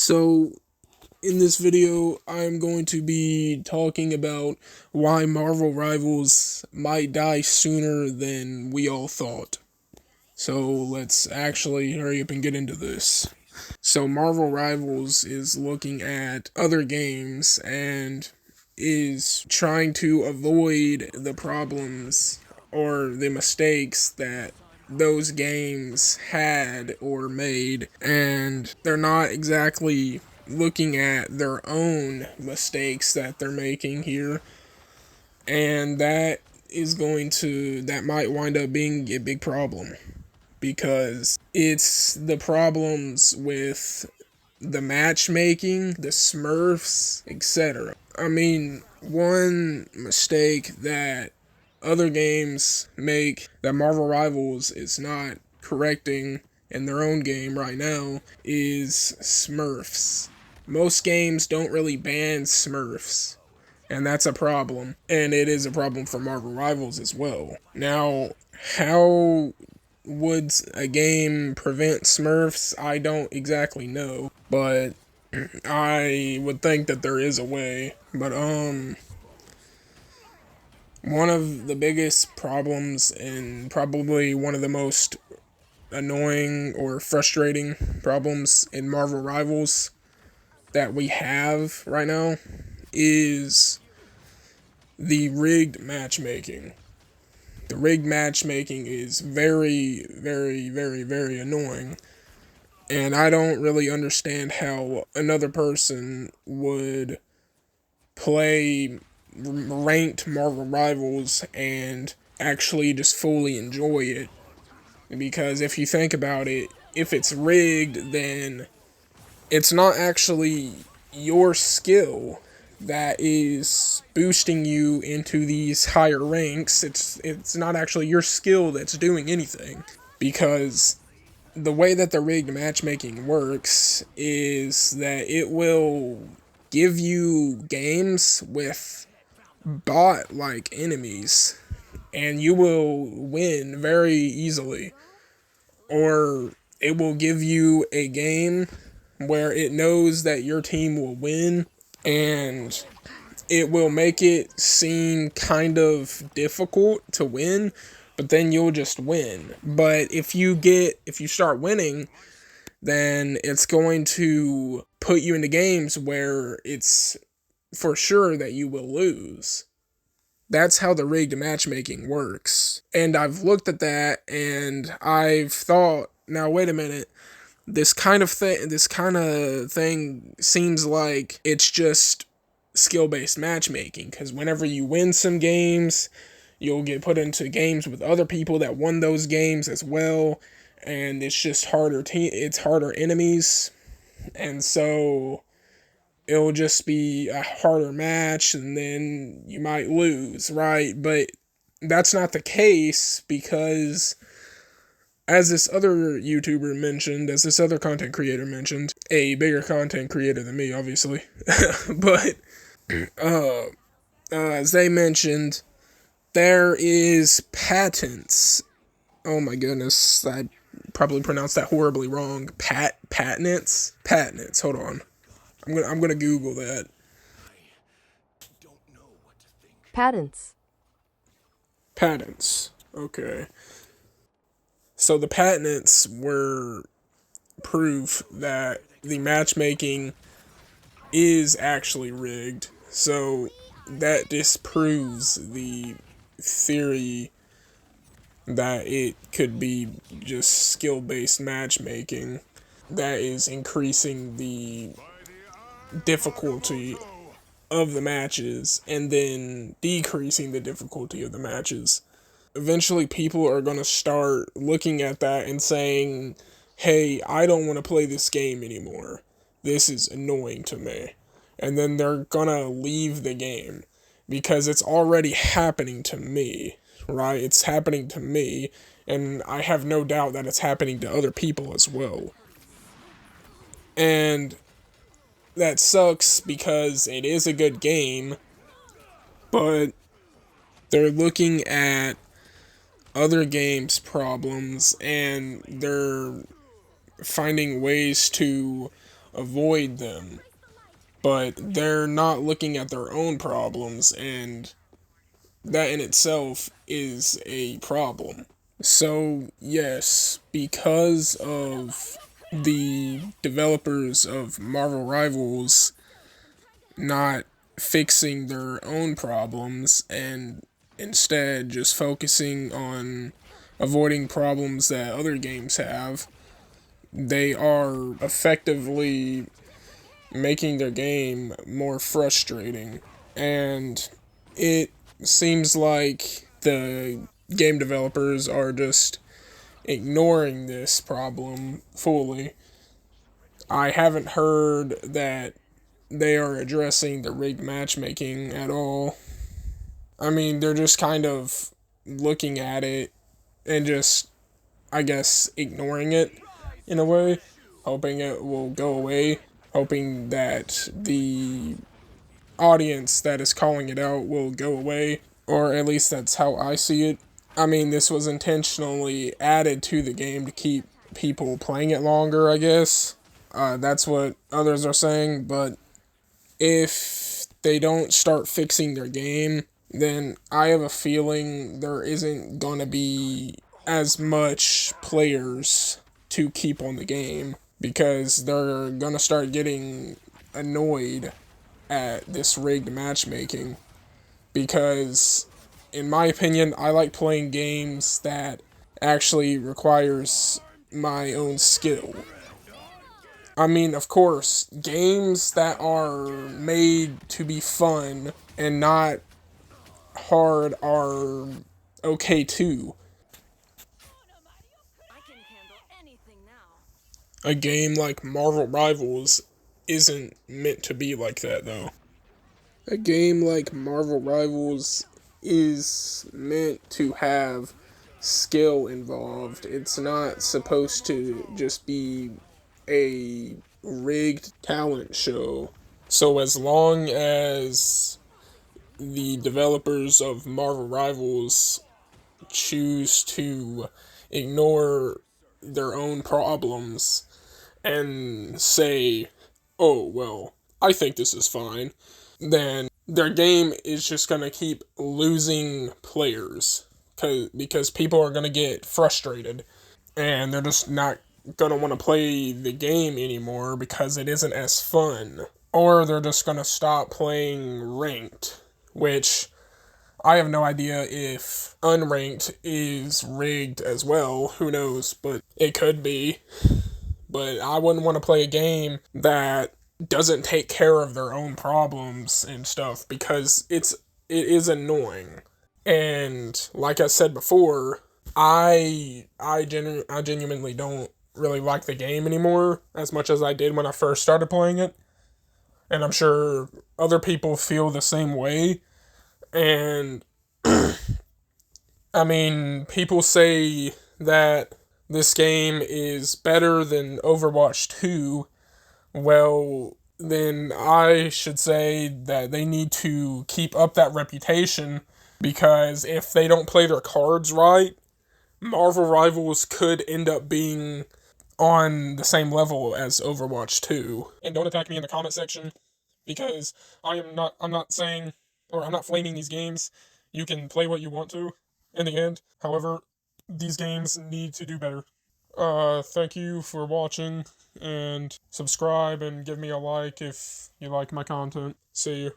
So, in this video, I'm going to be talking about why Marvel Rivals might die sooner than we all thought. So, let's actually hurry up and get into this. So, Marvel Rivals is looking at other games and is trying to avoid the problems or the mistakes that those games had or made, and they're not exactly looking at their own mistakes that they're making here, and that might wind up being a big problem because it's the problems with the matchmaking, the smurfs, etc. I mean, one mistake that other games make that Marvel Rivals is not correcting in their own game right now is smurfs. Most games don't really ban smurfs, and that's a problem. And it is a problem for Marvel Rivals as well. Now, how would a game prevent smurfs? I don't exactly know, but I would think that there is a way. But one of the biggest problems and probably one of the most annoying or frustrating problems in Marvel Rivals that we have right now is the rigged matchmaking. The rigged matchmaking is very, very, very, very annoying. And I don't really understand how another person would play ranked Marvel Rivals and actually just fully enjoy it. Because if you think about it, if it's rigged, then it's not actually your skill that is boosting you into these higher ranks. It's not actually your skill that's doing anything, because the way that the rigged matchmaking works is that it will give you games with bot like enemies, and you will win very easily. Or it will give you a game where it knows that your team will win, and it will make it seem kind of difficult to win, but then you'll just win. But if you start winning, then it's going to put you into games where it's for sure that you will lose. That's how the rigged matchmaking works. And I've looked at that and I've thought, now wait a minute, this kind of thing seems like it's just skill-based matchmaking, because whenever you win some games, you'll get put into games with other people that won those games as well, and it's just it's harder enemies, and so it'll just be a harder match, and then you might lose, right? But that's not the case, because as this other YouTuber mentioned, as this other content creator mentioned, a bigger content creator than me, obviously, but uh, as they mentioned, there is patents. Oh my goodness, I probably pronounced that horribly wrong. Patents. Hold on, I'm gonna Google that. Patents. Patents. Okay. So the patents were proof that the matchmaking is actually rigged. So that disproves the theory that it could be just skill-based matchmaking that is increasing the difficulty of the matches and then decreasing the difficulty of the matches. Eventually people are going to start looking at that and saying, hey, I don't want to play this game anymore. This is annoying to me. And then they're going to leave the game because it's already happening to me, right? It's happening to me, and I have no doubt that it's happening to other people as well. And that sucks because it is a good game, but they're looking at other games' problems and they're finding ways to avoid them, but they're not looking at their own problems, and that in itself is a problem. So, yes, because of the developers of Marvel Rivals not fixing their own problems and instead just focusing on avoiding problems that other games have, they are effectively making their game more frustrating. And it seems like the game developers are just ignoring this problem fully. I haven't heard that they are addressing the rigged matchmaking at all. I mean, they're just kind of looking at it and just, I guess, ignoring it in a way, hoping it will go away, hoping that the audience that is calling it out will go away, or at least that's how I see it. I mean, this was intentionally added to the game to keep people playing it longer, I guess. That's what others are saying, but if they don't start fixing their game, then I have a feeling there isn't going to be as much players to keep on the game because they're going to start getting annoyed at this rigged matchmaking. Because, in my opinion, I like playing games that actually requires my own skill. I mean, of course, games that are made to be fun and not hard are okay too. A game like Marvel Rivals isn't meant to be like that, though. A game like Marvel Rivals is meant to have skill involved. It's not supposed to just be a rigged talent show. So as long as the developers of Marvel Rivals choose to ignore their own problems and say, oh, well, I think this is fine, then their game is just going to keep losing players because people are going to get frustrated and they're just not going to want to play the game anymore because it isn't as fun. Or they're just going to stop playing ranked, which I have no idea if unranked is rigged as well. Who knows? But it could be. But I wouldn't want to play a game that doesn't take care of their own problems and stuff because it is annoying. And like I said before, I genuinely don't really like the game anymore as much as I did when I first started playing it. And I'm sure other people feel the same way. And I mean, people say that this game is better than Overwatch 2. Well, then I should say that they need to keep up that reputation because if they don't play their cards right, Marvel Rivals could end up being on the same level as Overwatch 2. And don't attack me in the comment section because I'm not saying or I'm not flaming these games. You can play what you want to in the end. However, these games need to do better. Thank you for watching and subscribe and give me a like if you like my content. See you.